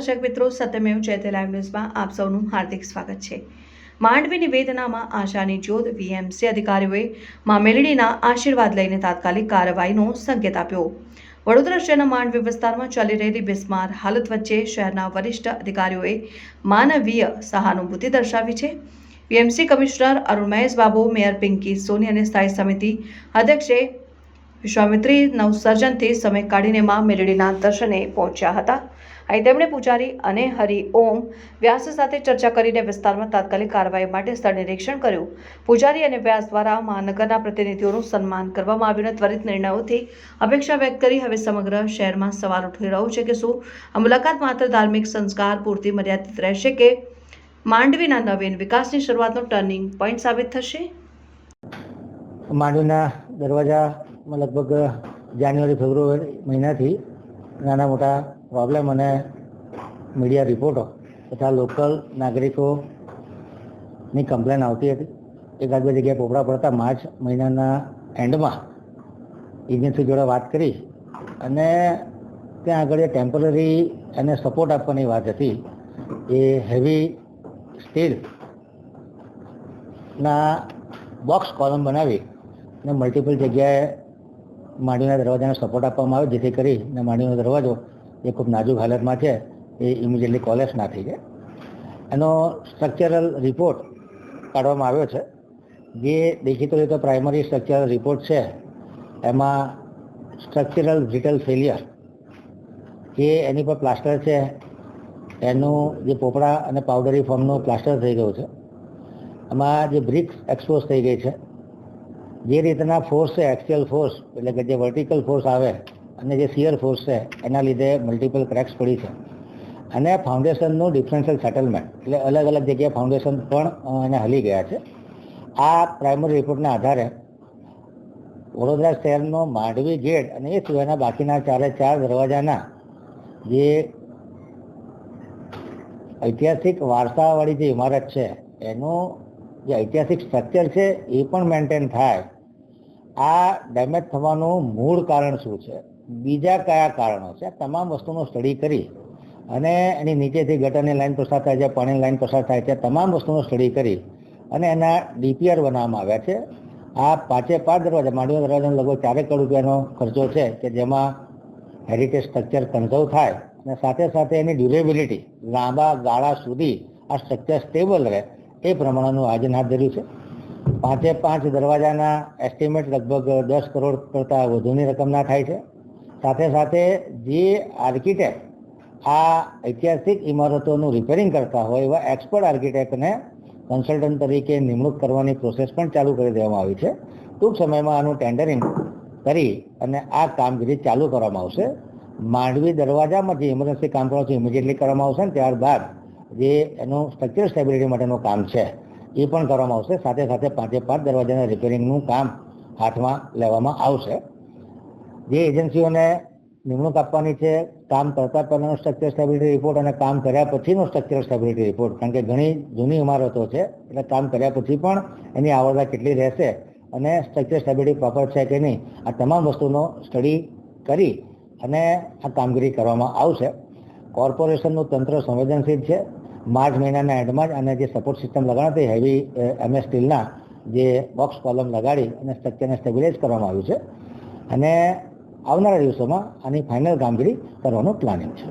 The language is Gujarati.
દર્શક મિત્રો, સત્યમેવ જયતે લાઈવ ન્યૂઝમાં આપ સૌનું હાર્દિક સ્વાગત છે। માંડવી નિવેદનામાં આશાની જ્યોત વીએમસી અધિકારીઓએ માં મેલડીના આશીર્વાદ લઈને તાત્કાલિક કાર્યવાહીનો સંકેત આપ્યો। વડોદરા શહેરના માંડવી વિસ્તારમાં ચાલી રહેલી બિસ્માર હાલત વચ્ચે શહેરના વરિષ્ઠ અધિકારીઓએ માનવીય સહાનુભૂતિ દર્શાવી છે। VMC commissioner Arun Mahesh Babu, mayor Pinky Soni અને સ્થાયી સમિતિ અધ્યક્ષે વિશ્વામિત્રી નવસર્જનથી સમય કાઢીને માં મેલડીના દર્શને પહોંચ્યા હતા। અહીં તેમણે પૂજારી અને હરિ ઓમ વ્યાસ સાથે ચર્ચા કરીને વિસ્તારમાં તાત્કાલિક કાર્યવાહી માટે સ્થળ નિરીક્ષણ કર્યું। પૂજારી અને વ્યાસ દ્વારા મહાનગરના પ્રતિનિધિઓનું સન્માન કરવામાં આવ્યું અને ત્વરિત નિર્ણયોથી અપેક્ષા વ્યક્ત કરી। હવે સમગ્ર શહેરમાં સવાલ ઉઠી રહ્યો છે કે શું આ મુલાકાત માત્ર ધાર્મિક સંસ્કાર પૂરતી મર્યાદિત રહેશે કે માંડવીના નવીન વિકાસની શરૂઆતનો ટર્નિંગ પોઈન્ટ સાબિત થશે। માંડવીના દરવાજામાં લગભગ જાન્યુઆરી ફેબ્રુઆરી મહિનાથી નાના મોટા પ્રોબ્લેમ અને મીડિયા રિપોર્ટો તથા લોકલ નાગરિકોની કમ્પ્લેન આવતી હતી। એકાદ બે જગ્યાએ પોપડા પડતા માર્ચ મહિનાના એન્ડમાં એજન્સી જોડે વાત કરી અને ત્યાં આગળ ટેમ્પરરી અને સપોર્ટ આપવાની વાત હતી। એ હેવી સ્ટીલના બોક્સ કોલમ બનાવી અને મલ્ટિપલ જગ્યાએ માંડવીના દરવાજાને સપોર્ટ આપવામાં આવે જેથી કરીને માંડવીનો દરવાજો એ ખૂબ નાજુક હાલતમાં છે એ ઇમિડિયેટલી કોલેપ્સ ના થઈ જાય। એનો સ્ટ્રક્ચરલ રિપોર્ટ કાઢવામાં આવ્યો છે। જે દેખીતો રીતે પ્રાઇમરી સ્ટ્રક્ચરલ રિપોર્ટ છે એમાં સ્ટ્રક્ચરલ બ્રિટલ ફેલિયર કે એની પર પ્લાસ્ટર છે એનું જે પોપડા અને પાવડરી ફોર્મનું પ્લાસ્ટર થઈ ગયું છે। એમાં જે બ્રિક્સ એક્સપોઝ થઈ ગઈ છે। જે રીતના ફોર્સ છે એક્સિયલ ફોર્સ એટલે કે જે વર્ટિકલ ફોર્સ આવે અને જે શિયર ફોર્સ છે એના લીધે મલ્ટિપલ ક્રેક્સ પડી છે અને ફાઉન્ડેશનનું ડિફરન્શિયલ સેટલમેન્ટ એટલે અલગ અલગ જગ્યાએ ફાઉન્ડેશન પણ એને હલી ગયા છે। આ પ્રાઇમરી રિપોર્ટના આધારે વડોદરા શહેરનો માંડવી ગેટ અને એ સિવાયના બાકીના 4 દરવાજાના જે ઐતિહાસિક વારસાવાળી જે ઇમારત છે એનું જે ઐતિહાસિક સ્ટ્રક્ચર છે એ પણ મેન્ટેન થાય। આ ડેમેજ થવાનું મૂળ કારણ શું છે, બીજા કયા કારણો છે, આ તમામ વસ્તુનો સ્ટડી કરી અને એની નીચેથી ગટરની લાઈન પસાર થાય છે, પાણીની લાઈન પસાર થાય છે, તમામ વસ્તુનો સ્ટડી કરી અને એના ડીપીઆર બનાવવામાં આવ્યા છે। આ 5 દરવાજા માંડવીના દરવાજાનો લગભગ 4 કરોડ રૂપિયાનો ખર્ચો છે કે જેમાં હેરિટેજ સ્ટ્રક્ચર કન્ઝર્વ થાય અને સાથે સાથે એની ડ્યુરેબિલિટી લાંબા ગાળા સુધી આ સ્ટ્રક્ચર સ્ટેબલ રહે એ પ્રમાણેનું આયોજન હાથ ધર્યું છે। 5 દરવાજાના એસ્ટિમેટ લગભગ 10 કરોડ કરતાં વધુની રકમના થાય છે। સાથે સાથે જે આર્કિટેક્ટ આ ઐતિહાસિક ઇમારતોનું રિપેરિંગ કરતા હોય એવા એક્સપર્ટ આર્કિટેક્ટને કન્સલ્ટન્ટ તરીકે નિમણૂક કરવાની પ્રોસેસ પણ ચાલુ કરી દેવામાં આવી છે। ટૂંક સમયમાં આનું ટેન્ડરિંગ કરી અને આ કામગીરી ચાલુ કરવામાં આવશે। માંડવી દરવાજામાં જે ઇમરજન્સી કામ કરવાનું છે ઇમિડિયેટલી કરવામાં આવશે ને ત્યારબાદ જે એનું સ્ટ્રક્ચરલ સ્ટેબિલિટી માટેનું કામ છે એ પણ કરવામાં આવશે। સાથે સાથે 5 દરવાજાના રિપેરિંગનું કામ હાથમાં લેવામાં આવશે। જે એજન્સીઓને નિમણૂક આપવાની છે કામ કરતા પહેલાંનો સ્ટ્રક્ચર સ્ટેબિલિટી રિપોર્ટ અને કામ કર્યા પછીનો સ્ટ્રક્ચરલ સ્ટેબિલિટી રિપોર્ટ, કારણ કે ઘણી જૂની ઇમારતો છે એટલે કામ કર્યા પછી પણ એની આવરદા કેટલી રહેશે અને સ્ટ્રક્ચર સ્ટેબિલિટી પ્રોપર છે કે નહીં આ તમામ વસ્તુનો સ્ટડી કરી અને આ કામગીરી કરવામાં આવશે। કોર્પોરેશનનું તંત્ર સંવેદનશીલ છે। માર્ચ મહિનાના એન્ડમાં જ અને જે સપોર્ટ સિસ્ટમ લગાડતી હેવી MS સ્ટીલના જે બોક્સ કોલમ લગાડી અને સ્ટ્રક્ચરને સ્ટેબિલાઇઝ કરવામાં આવ્યું છે અને આવનારા દિવસોમાં આની ફાઇનલ કામગીરી કરવાનું પ્લાનિંગ છે।